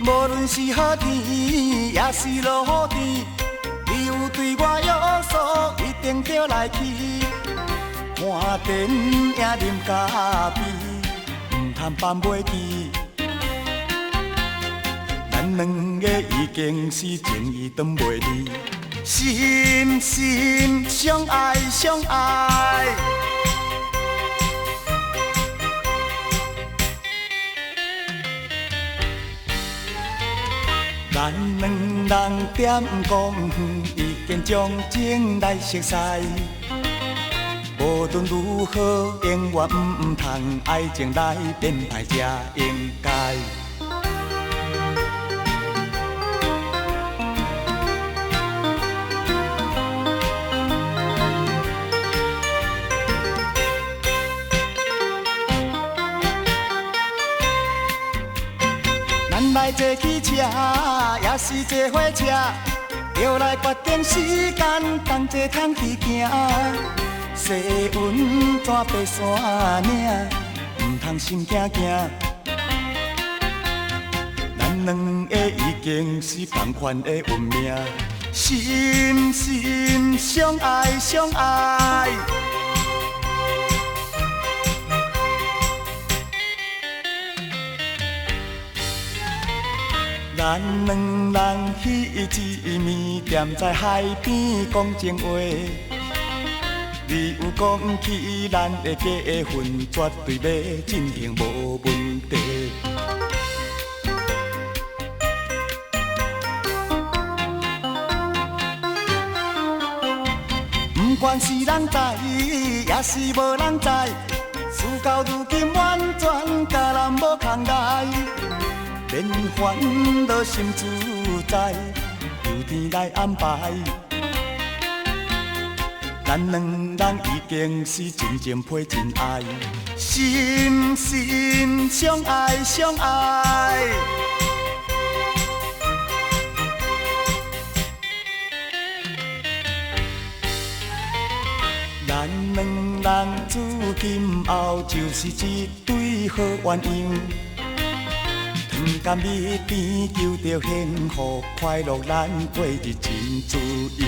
无论是好天，也是落雨天，你有对我约束，一定着来去。看电影啉咖啡，唔通放袂记。咱两个已经是情意断袂离，心心相爱相爱。咱两人点讲远，已经将情来熟悉。无论如何，永远唔通爱情来变歹，才应该。咱来坐汽车，也是坐火车，就来决定时间，同齐通去行。西温怎爬山岭，唔通心惊惊。咱两个已经是同款的运命，心心相爱相爱。咱两人去一暝，踮在海边讲情话。你有讲起咱的结婚，绝对要进行无问题。不管是人知，也是无人知，事到如今完全甲咱无空来。免烦恼心自在，由天来安排。咱两人已经是真情配真爱，心心相爱相爱。咱两人自今后就是一对好鸳鸯。不甘蜜甜，求着幸福快乐，咱过日真自由。